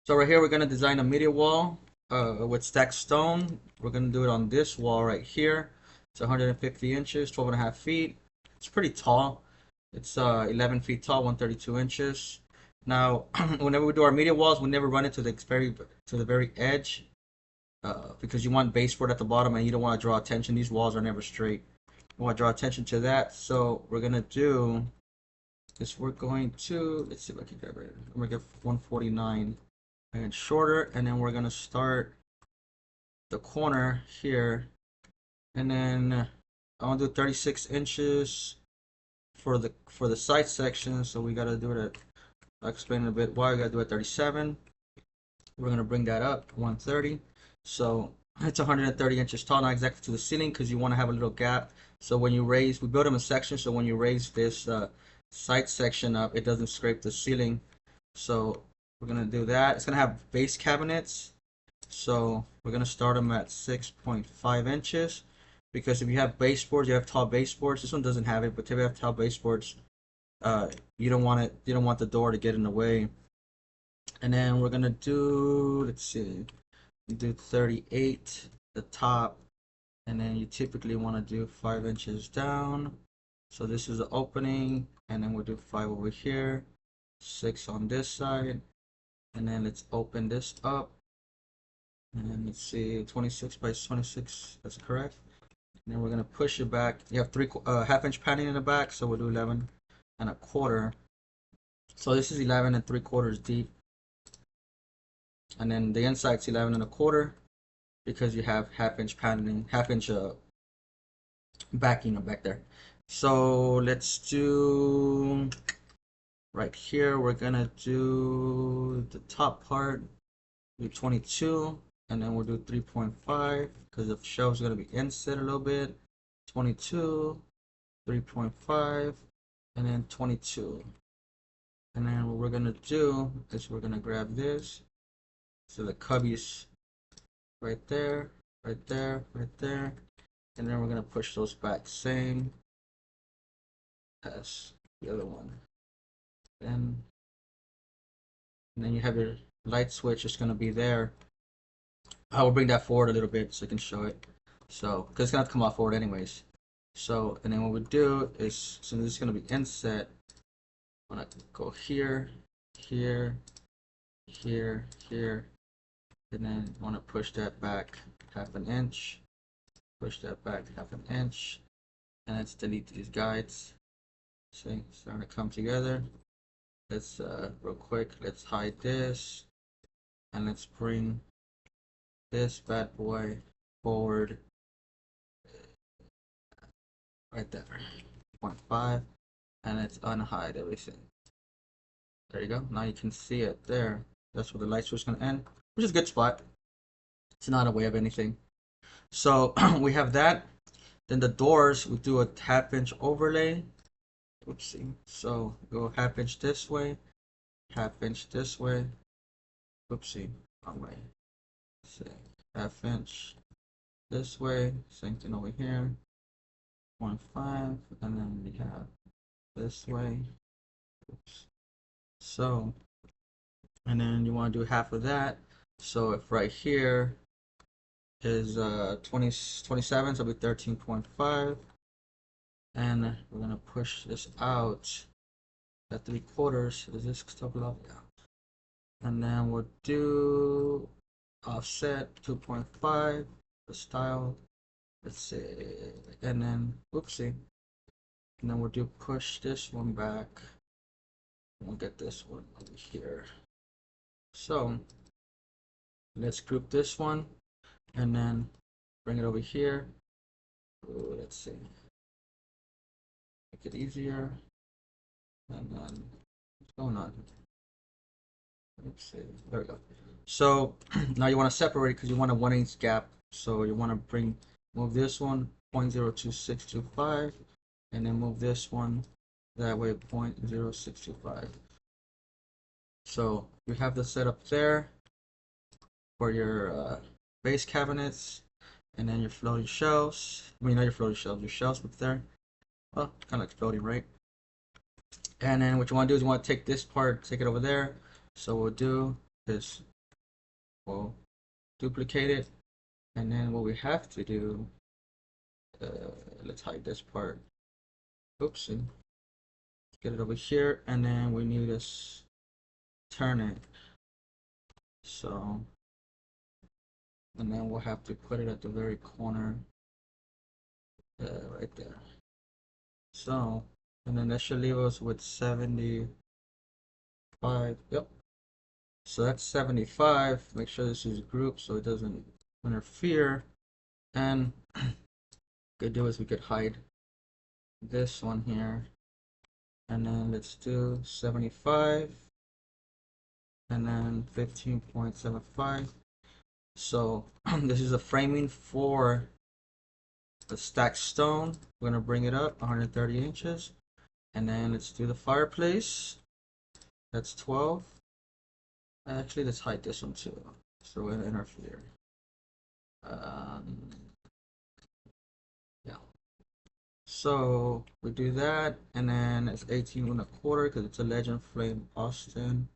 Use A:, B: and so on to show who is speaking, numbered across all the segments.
A: So right here, we're gonna design a media wall with stacked stone. We're gonna do it on this wall right here. It's 150 inches, 12 and a half feet. It's pretty tall. It's 11 feet tall, 132 inches. Now, whenever we do our media walls, we never run it to the very edge because you want baseboard at the bottom and you don't want to draw attention. These walls are never straight. You want to draw attention to that. So we're gonna do is we're going to, let's see if I can get right. I'm gonna get 149 and shorter, and then we're gonna start the corner here, and then I want to do 36 inches for the side section. So we gotta do it at, I'll explain in a bit why we gotta do it 37. We're gonna bring that up 130. So it's 130 inches tall, not exactly to the ceiling, because you want to have a little gap. So when you raise, we build them in sections. So when you raise this side section up, it doesn't scrape the ceiling. So we're gonna do that. It's gonna have base cabinets. So we're gonna start them at 6.5 inches, because if you have baseboards, you have tall baseboards. This one doesn't have it, but if you have tall baseboards, you don't want it. You don't want the door to get in the way. And then we're gonna do, let's see, you do 38 the top, and then you typically want to do 5 inches down. So this is the opening, and then we'll do 5 over here, 6 on this side, and then let's open this up, and let's see, 26 by 26, that's correct. And then we're gonna push it back. You have three half-inch padding in the back, so we'll do 11 and a quarter. So this is 11 and 3/4 deep, and then the inside's 11 and a quarter, because you have half-inch padding, half-inch backing back there. So let's do right here. We're gonna do the top part, do 22, and then we'll do 3.5 because the shelf's gonna be inset a little bit. 22, 3.5, and then 22. And then what we're gonna do is we're gonna grab this. So the cubbies right there, right there, right there. And then we're gonna push those back same as the other one. And then you have your light switch is gonna be there. I will bring that forward a little bit so you can show it. So, because it's gonna have to come out forward anyways. So, and then what we do is, since this is gonna be inset, I'm gonna go here, here, here, here, and then I want to push that back half an inch, push that back half an inch, and let's delete these guides. See, starting to come together. Let's real quick, let's hide this, and let's bring this bad boy forward right there, 0.5, and let's unhide everything. There you go. Now you can see it there. That's where the light switch is gonna end, which is a good spot. It's not a way of anything. So we have that. Then the doors, we do a half-inch overlay. Oopsie. So go half-inch this way, half-inch this way. Oopsie, wrong way. See, half-inch this way. Same thing over here. 0.5, and then we have this way. Oops. So, and then you want to do half of that. So if right here is 27, so it'll be 13.5, and we're gonna push this out at 3/4. Is this stuff up? Yeah. And then we'll do offset 2.5, the style. Let's see, and then whoopsie, and then we'll do push this one back. We'll get this one over here. So let's group this one, and then bring it over here. Ooh, let's see, make it easier. And then what's going on? Let's see. There we go. So now you want to separate because you want a 1/8 gap. So you want to move this one 0.02625, and then move this one that way 0.0625. So you have the setup there for your base cabinets, and then your floating shelves. I mean, not your floating shelves, your shelves up there. Well, kind of like floating, right? And then what you want to do is you want to take this part, take it over there. So what we'll do is we'll duplicate it, and then what we have to do, let's hide this part. Oopsie. Get it over here, and then we need to turn it. So, and then we'll have to put it at the very corner, right there. So, and then that should leave us with 75. Yep. So that's 75. Make sure this is grouped so it doesn't interfere. And could do is we could hide this one here. And then let's do 75. And then 15.75. So this is a framing for the stacked stone. We're gonna bring it up 130 inches. And then let's do the fireplace. That's 12. Actually, let's hide this one too. So we're gonna interfere. Yeah. So we do that, and then it's 18.25 because it's a Legend Flame Austin.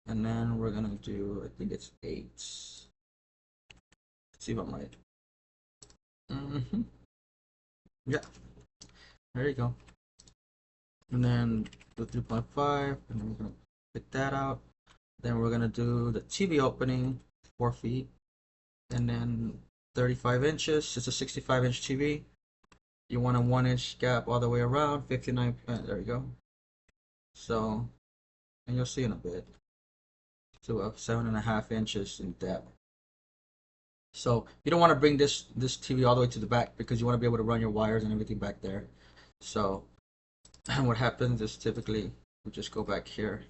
A: And then we're gonna do, I think it's 8. Let's see if I'm right. Yeah. There you go. And then the 3.5, and then we're gonna pick that out. Then we're gonna do the TV opening, 4 feet, and then 35 inches. It's a 65-inch TV. You want a 1-inch gap all the way around, 59. There you go. So, and you'll see in a bit. So 7.5 inches in depth. So you don't want to bring this TV all the way to the back because you want to be able to run your wires and everything back there. So what happens is typically we just go back here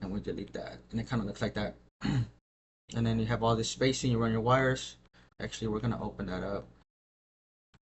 A: and we delete that, and it kind of looks like that. And then you have all this spacing, you run your wires. Actually, we're gonna open that up.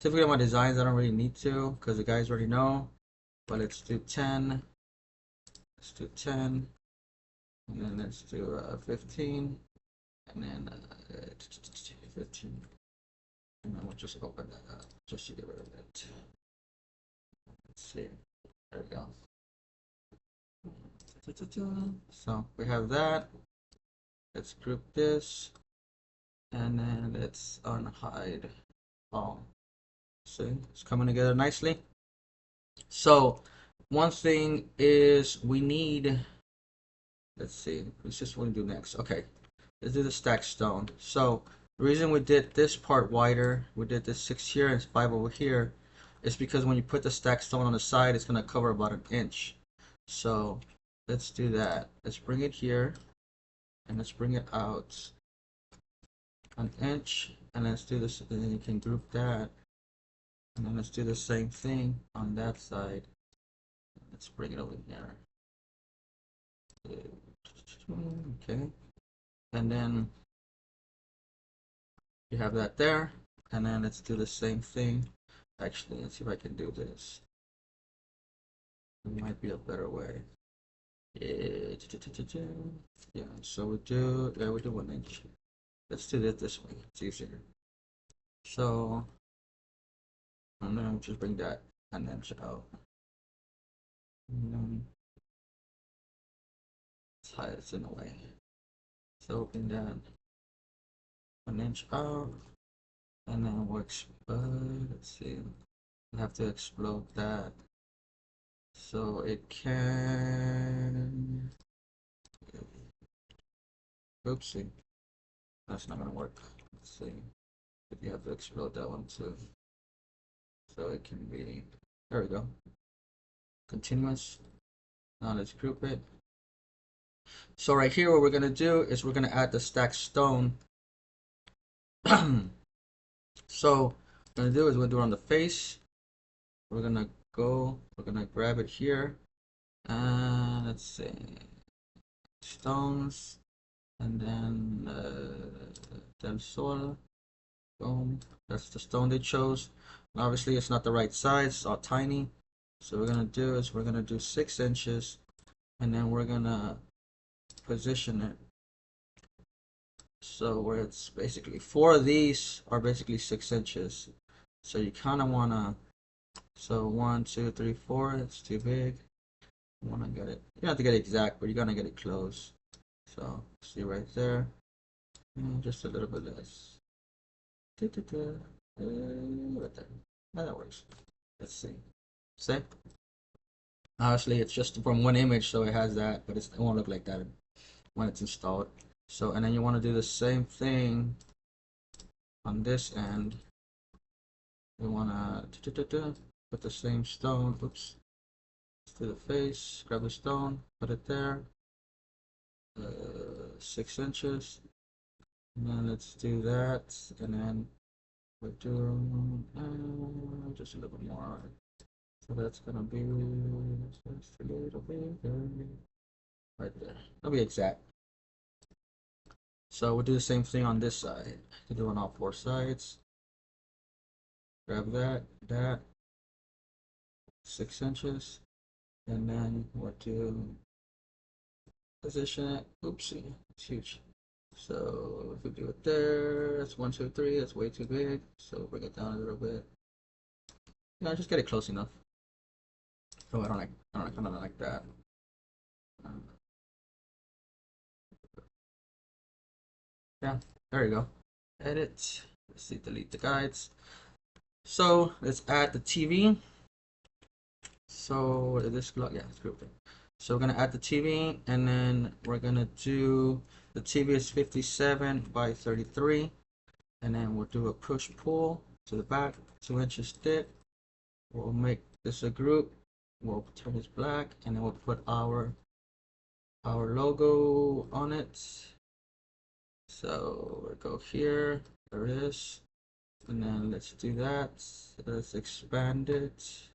A: Typically on my designs I don't really need to because the guys already know, but let's do 10. Let's do 10, and then let's do 15, and then 15, and then we'll just open that up just to get rid of it. Let's see, there we go. So we have that. Let's group this, and then let's unhide all. See, it's coming together nicely. So one thing is we need, let's see, let's just want to do next. Okay, let's do the stacked stone. So the reason we did this part wider, we did this 6 here and 5 over here, is because when you put the stacked stone on the side, it's going to cover about 1 inch. So let's do that. Let's bring it here, and let's bring it out 1 inch, and let's do this, and then you can group that. And then let's do the same thing on that side. Let's bring it over here. Okay. And then you have that there. And then let's do the same thing. Actually, let's see if I can do this. It might be a better way. Yeah, so we do 1 inch. Let's do it this way. It's easier. So, and then we'll just bring that 1 inch out. And then let's hide it in a way. So open that 1 inch out, and then we'll explode. Let's see, we have to explode that so it can. Oopsie, that's not gonna work. Let's see, if you have to explode that one too, so it can be. There we go. Continuous. Now let's group it. So right here, what we're gonna do is we're gonna add the stacked stone. So what we're gonna do is we're gonna do it on the face. We're gonna grab it here, and let's see, stones, and then del sol. Boom. That's the stone they chose. And obviously, it's not the right size. It's all tiny. So what we're gonna do is we're gonna do 6 inches, and then we're gonna position it so where it's basically 4 of these are basically 6 inches. So you kind of wanna. So 1, 2, 3, 4. It's too big. You wanna get it. You don't have to get it exact, but you're gonna get it close. So see right there. Just a little bit less. Right there. That works. Let's see. See? Obviously, it's just from one image, so it has that, but it won't look like that when it's installed. So, and then you want to do the same thing on this end. We want to put the same stone. Oops. Let's do the face. Grab the stone. Put it there. 6 inches. And then let's do that. And then we'll do just a little bit more. So that's gonna be just a little bit right there. That'll be exact. So we'll do the same thing on this side. To do on all 4 sides. Grab that, 6 inches, and then we'll do position it. Oopsie, it's huge. So if we do it there, that's 1, 2, 3. That's way too big. So bring it down a little bit. No, just get it close enough. Oh, I don't like that. Yeah, there you go. Edit. Let's see, delete the guides. So let's add the TV. So this yeah, it's grouped. So we're gonna add the TV, and then we're gonna do the TV is 57 by 33, and then we'll do a push pull to the back, 2 inches thick. We'll make this a group. We'll turn this black, and then we'll put our logo on it. So we'll go here. There it is. And then let's do that. Let's expand it.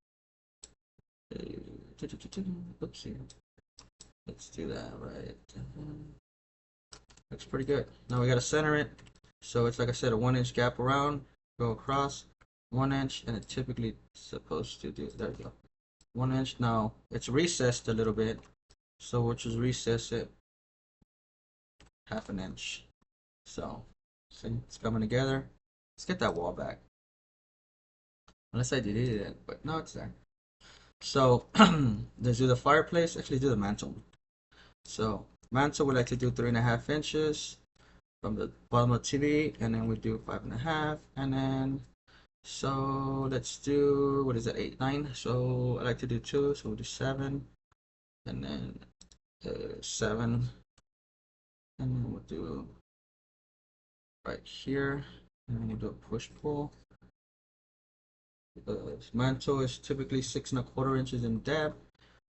A: Oopsie. Let's do that right. Looks pretty good. Now we gotta center it. So it's like I said, a 1 inch gap around, go across 1 inch, and it's typically supposed to do, there you go. 1 inch. Now it's recessed a little bit. So we'll just recess it 1/2 inch. So see, it's coming together. Let's get that wall back. Unless I deleted it, but no, it's there. So let's do the fireplace. Actually, do the mantle. So mantle we like to do 3.5 inches from the bottom of the TV, and then we do 5.5, and then so let's do, what is that, 8, 9. So I like to do 2, so we'll do 7, and then 7, and then we'll do right here, and then we'll do a push pull. The mantle is typically 6.25 inches in depth.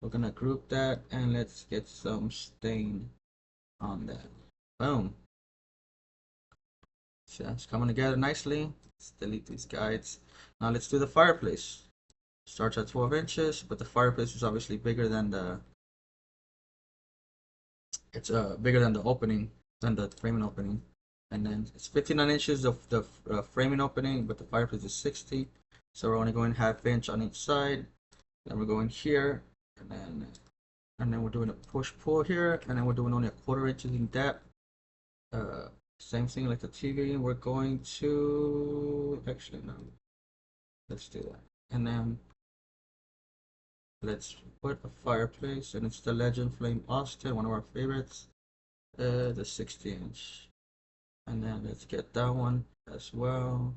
A: We're gonna group that, and let's get some stain on that. Boom. So it's coming together nicely. Let's delete these guides. Now let's do the fireplace. Starts at 12 inches, but the fireplace is obviously bigger than the bigger than the opening, than the framing opening. And then it's 59 inches of the framing opening, but the fireplace is 60. So we're only going 1/2 inch on each side. Then we're going here, and then we're doing a push pull here, and then we're doing only 1/4 inches in depth. Same thing like the TV. We're going to, actually no, let's do that, and then let's put a fireplace, and it's the Legend Flame Austin, one of our favorites, the 60 inch, and then let's get that one as well.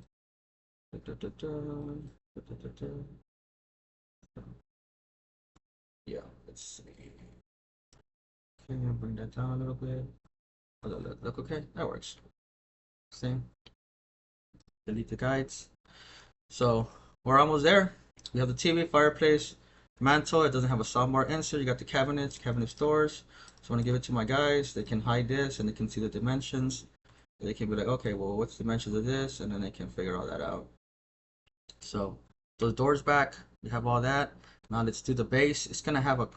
A: Yeah, let's see. Okay, bring that down a little bit. Look, okay, that works. Same. Delete the guides. So we're almost there. We have the TV, fireplace, mantle. It doesn't have a soundbar insert. You got the cabinets, cabinet doors. So I want to give it to my guys. They can hide this, and they can see the dimensions. They can be like, okay, well, what's the dimensions of this? And then they can figure all that out. So those doors back, we have all that. Now let's do the base. It's gonna have a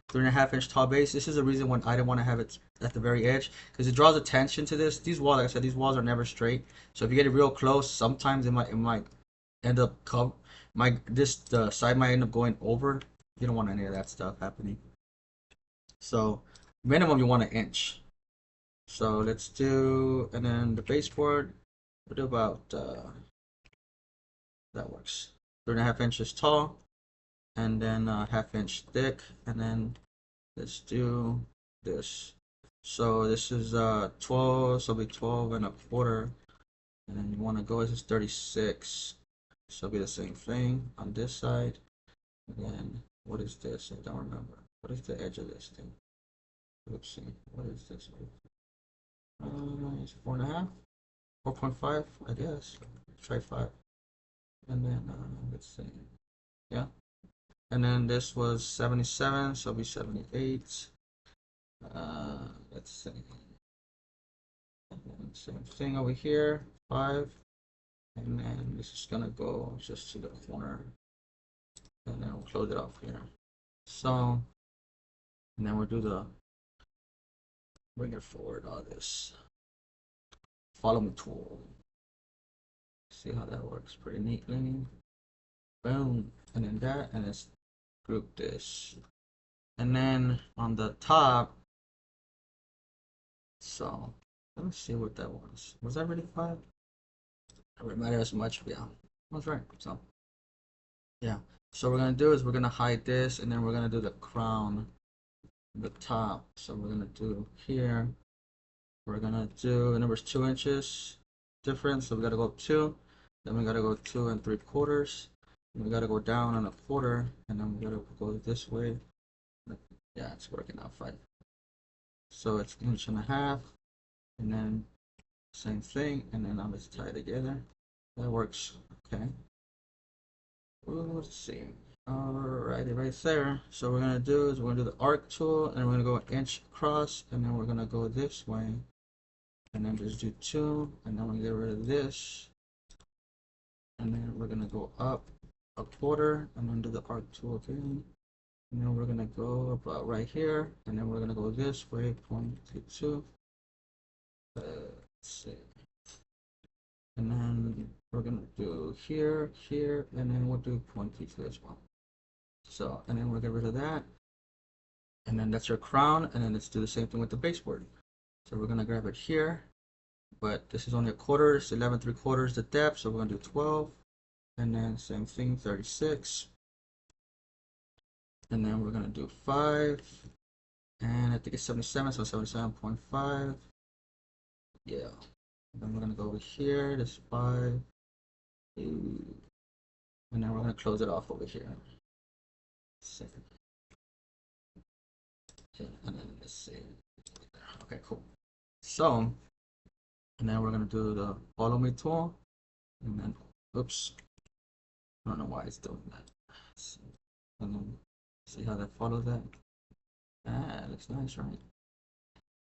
A: 3.5 inch tall base. This is the reason why I didn't want to have it at the very edge, because it draws attention to this. These walls, like I said, these walls are never straight. So if you get it real close, sometimes it might end up the side might end up going over. You don't want any of that stuff happening. So minimum you want 1 inch. So let's do, and then the baseboard, we'll do about that works. 3.5 inches tall, and then 1/2 inch thick, and then let's do this. So this is 12, so it'll be 12 and a quarter. And then you want to go, this is 36. So it'll be the same thing on this side. And then what is this? I don't remember. What is the edge of this thing? Let's see. What is this? It's 4.5, 4.5, I guess. Try 5. And then let's see. Yeah. And then this was 77, so it'll be 78. Let's see. And then same thing over here, 5. And then this is gonna go just to the corner. And then we'll close it off here. So, and then we'll do the, bring it forward, all this. Follow me tool. See how that works pretty neatly. Boom. And then that, and let's group this. And then on the top, so let me see what that was. Was that really 5? It doesn't matter as much, yeah. That's right. So yeah. So what we're gonna do is we're gonna hide this, and then we're gonna do the crown, the top. So we're gonna do here. We're gonna do, the number's 2 inches difference, so we gotta go up 2. Then we gotta go 2 3/4. And we gotta go down on a quarter, and then we gotta go this way. Yeah, it's working out fine. So it's 1.5 inches, and then same thing, and then I'll just tie it together. That works. Okay. Let's see. Alrighty, right there. So what we're gonna do is we're gonna do the arc tool, and we're gonna go 1 inch across, and then we're gonna go this way, and then just do 2, and then we get rid of this, and then we're gonna go up a quarter, and then do the arc tool again, and then we're gonna go about right here, and then we're gonna go this way, 0.22. Let's see. And then we're gonna do here, here, and then we'll do 0.22 as well. So, and then we'll get rid of that. And then that's your crown, and then let's do the same thing with the baseboard. So we're gonna grab it here, but this is only a quarter, it's 11 3/4 the depth, so we're gonna do 12. And then same thing, 36. And then we're gonna do 5. And I think it's 77, so 77.5. Yeah. And then we're gonna go over here, this 5. And then we're gonna close it off over here. And then let's see. Okay, cool. So, and then we're gonna do the follow me tool, and then oops, I don't know why it's doing that. And then see how that follows that. Ah, it looks nice, right?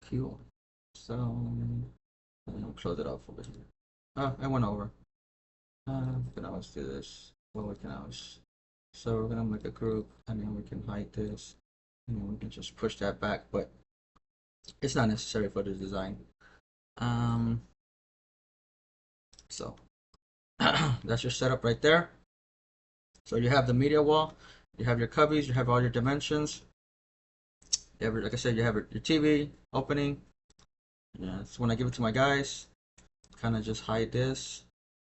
A: Cool. So, and then we'll close it off over here. Oh, I went over. We can always do this. Well, we can always. So we're gonna make a group, and then we can hide this, and then we can just push that back, but it's not necessary for the design. So that's your setup right there. So you have the media wall, you have your cubbies, you have all your dimensions. You have, like I said, you have your TV opening. Yeah, so when I give it to my guys, kind of just hide this,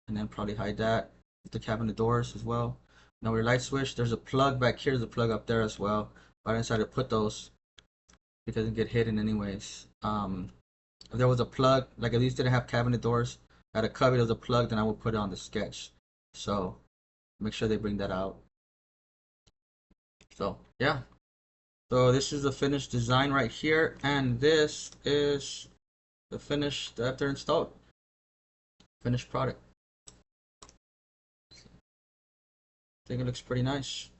A: and then probably hide that. The cabinet doors as well. Now your light switch, there's a plug back here, there's a plug up there as well. But I decided to put those because it get hidden anyways. If there was a plug, like if these didn't have cabinet doors, had a cubby, there was a plug, then I would put it on the sketch. So make sure they bring that out. So yeah. So this is the finished design right here, and this is the finished after installed. Finished product. I think it looks pretty nice.